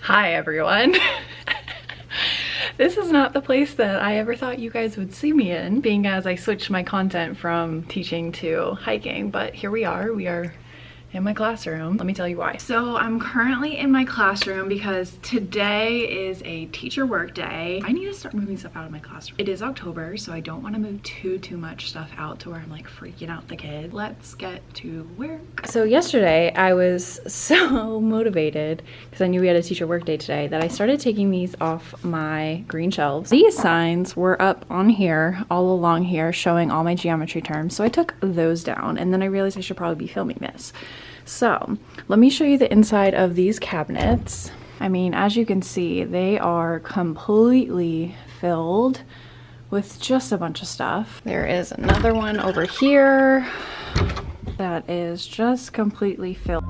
Hi everyone. This is not the place that I ever thought you guys would see me in, being as I switched my content from teaching to hiking, but here we are in my classroom. Let me tell you why. So I'm currently in my classroom because today is a teacher work day. I need to start moving stuff out of my classroom. It is October, so I don't want to move too much stuff out to where I'm like freaking out the kids. Let's get to work. So yesterday I was so motivated because I knew we had a teacher work day today that I started taking these off my green shelves. These signs were up on here, all along here, showing all my geometry terms. So I took those down and then I realized I should probably be filming this. So let me show you the inside of these cabinets. I mean, as you can see, they are completely filled with just a bunch of stuff. There is another one over here that is just completely filled.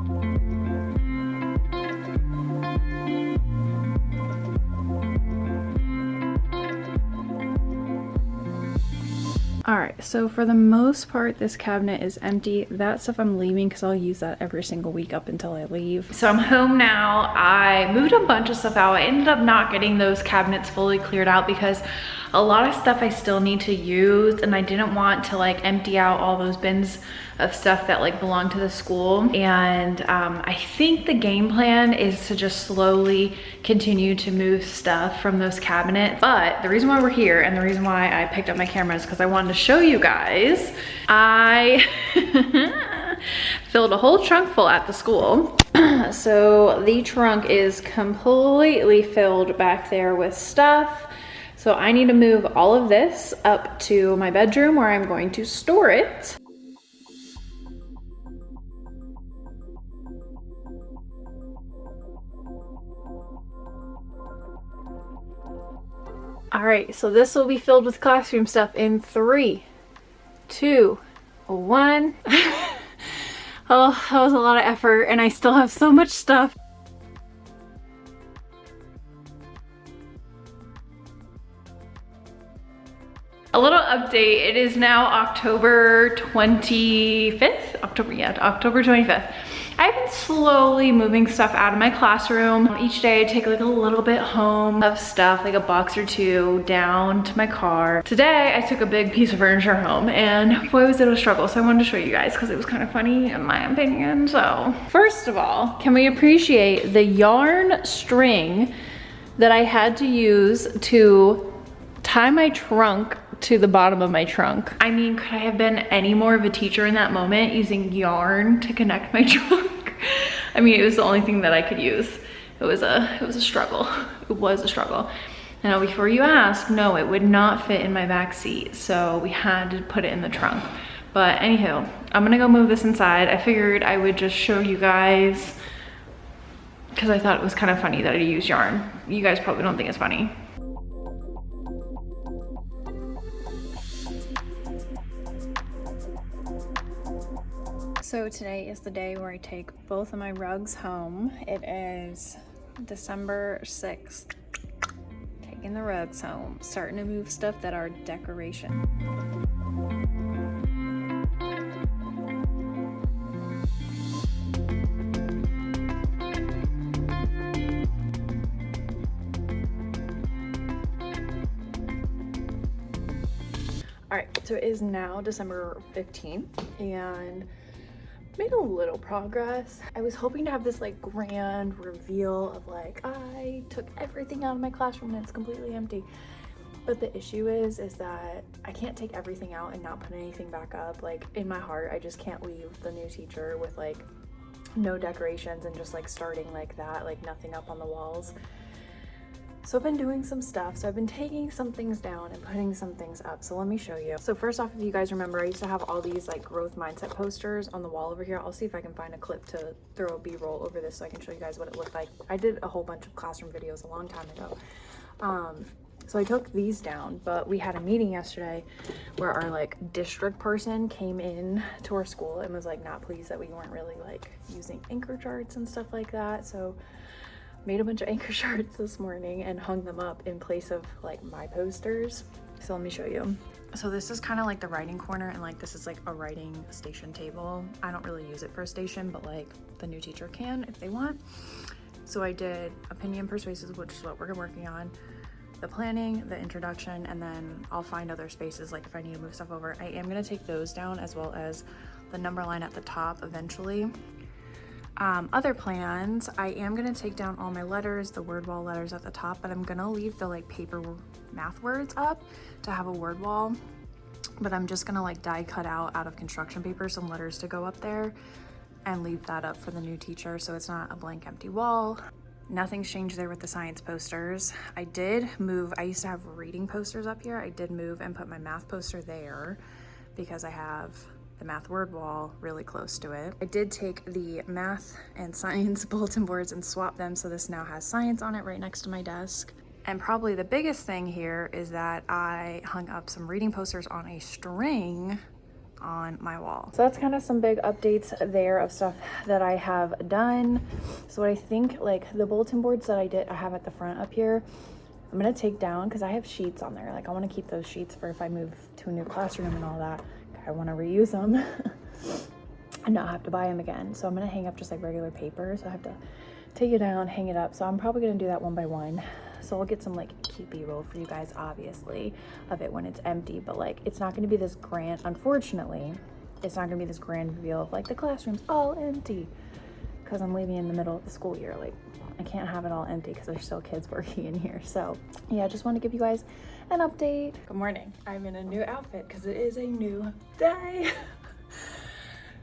All right, so for the most part, this cabinet is empty. That stuff I'm leaving because I'll use that every single week up until I leave. So I'm home now. I moved a bunch of stuff out. I ended up not getting those cabinets fully cleared out because a lot of stuff I still need to use, and I didn't want to like empty out all those bins of stuff that like belong to the school. And I think the game plan is to just slowly continue to move stuff from those cabinets. But the reason why we're here and the reason why I picked up my camera is because I wanted to show you guys. I filled a whole trunk full at the school. So the trunk is completely filled back there with stuff. So I need to move all of this up to my bedroom where I'm going to store it. All right, so this will be filled with classroom stuff in 3, 2, 1. Oh, that was a lot of effort and I still have so much stuff. A little update, it is now October 25th? October 25th. I've been slowly moving stuff out of my classroom. Each day I take like a little bit home of stuff, like a box or two down to my car. Today I took a big piece of furniture home and boy was it a struggle. So I wanted to show you guys because it was kind of funny in my opinion. So first of all, can we appreciate the yarn string that I had to use to tie my trunk to the bottom of my trunk? I mean, could I have been any more of a teacher in that moment using yarn to connect my trunk? I mean, it was the only thing that I could use. It was a struggle. It was a struggle. Now, before you ask, no, it would not fit in my back seat, so we had to put it in the trunk. But anywho, I'm gonna go move this inside. I figured I would just show you guys because I thought it was kind of funny that I used yarn. You guys probably don't think it's funny. So today is the day where I take both of my rugs home. It is December 6th. Taking the rugs home, starting to move stuff that are decoration. All right, so it is now December 15th and made a little progress. I was hoping to have this like grand reveal of like, I took everything out of my classroom and it's completely empty. But the issue is that I can't take everything out and not put anything back up. Like in my heart, I just can't leave the new teacher with like no decorations and just like starting like that, like nothing up on the walls. So I've been doing some stuff. So I've been taking some things down and putting some things up. So let me show you. So first off, if you guys remember, I used to have all these like growth mindset posters on the wall over here. I'll see if I can find a clip to throw a B-roll over this so I can show you guys what it looked like. I did a whole bunch of classroom videos a long time ago. So I took these down, but we had a meeting yesterday where our like district person came in to our school and was like not pleased that we weren't really like using anchor charts and stuff like that. So made a bunch of anchor charts this morning and hung them up in place of like my posters. So let me show you. So this is kind of like the writing corner, and like this is like a writing station table. I don't really use it for a station, but like the new teacher can if they want. So I did opinion persuasive, which is what we're working on, the planning, the introduction, and then I'll find other spaces like if I need to move stuff over. I am gonna take those down as well as the number line at the top eventually. Other plans, I am gonna take down all my letters, the word wall letters at the top, but I'm gonna leave the like paper math words up to have a word wall. But I'm just gonna like die cut out of construction paper some letters to go up there and leave that up for the new teacher so it's not a blank empty wall. Nothing's changed there with the science posters. I did move, I used to have reading posters up here. I did move and put my math poster there because I have the math word wall really close to it. I did take the math and science bulletin boards and swap them so this now has science on it right next to my desk. And probably the biggest thing here is that I hung up some reading posters on a string on my wall. So that's kind of some big updates there of stuff that I have done. So what I think, like the bulletin boards that I have at the front up here, I'm gonna take down because I have sheets on there. Like I want to keep those sheets for if I move to a new classroom and all that. I want to reuse them and not have to buy them again. So I'm gonna hang up just like regular paper. So I have to take it down, hang it up. So I'm probably gonna do that one by one. So I'll get some like cute B-roll for you guys, obviously, of it when it's empty, but like it's not gonna be this grand, unfortunately, it's not gonna be this grand reveal of like the classroom's all empty because I'm leaving in the middle of the school year. Like I can't have it all empty because there's still kids working in here. So yeah, I just want to give you guys an update. Good morning. I'm in a new outfit because it is a new day.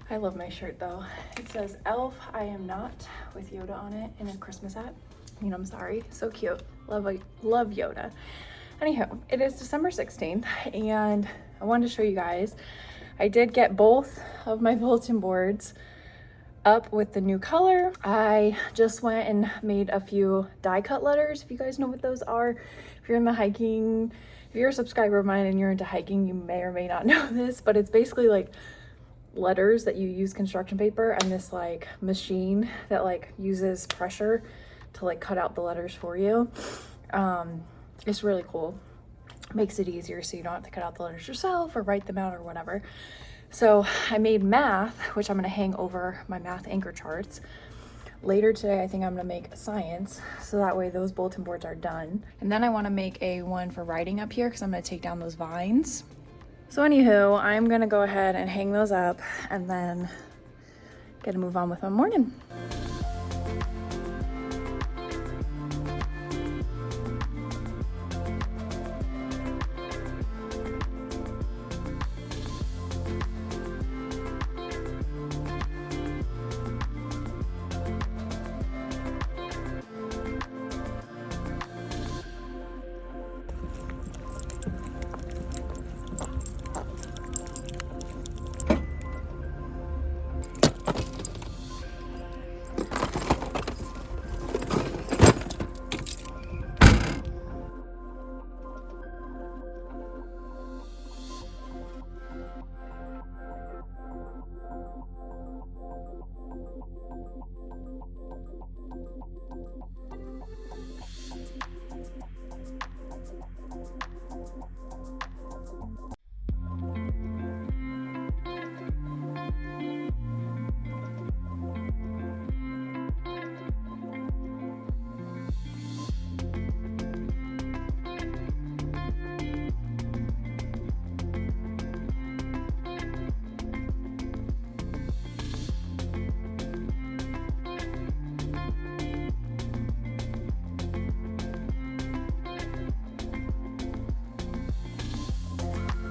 I love my shirt though. It says Elf, I am not, with Yoda on it in a Christmas hat. I mean, I'm sorry, so cute. Love Yoda. Anyhow, it is December 16th and I wanted to show you guys, I did get both of my bulletin boards up with the new color. I just went and made a few die cut letters. If you guys know what those are, if you're in the hiking, if you're a subscriber of mine and you're into hiking, you may or may not know this, but it's basically like letters that you use construction paper and this like machine that like uses pressure to like cut out the letters for you. It's really cool. Makes it easier so you don't have to cut out the letters yourself or write them out or whatever. So I made math, which I'm gonna hang over my math anchor charts. Later today, I think I'm gonna make science, so that way those bulletin boards are done. And then I wanna make a one for writing up here because I'm gonna take down those vines. So anywho, I'm gonna go ahead and hang those up and then gonna move on with my morning.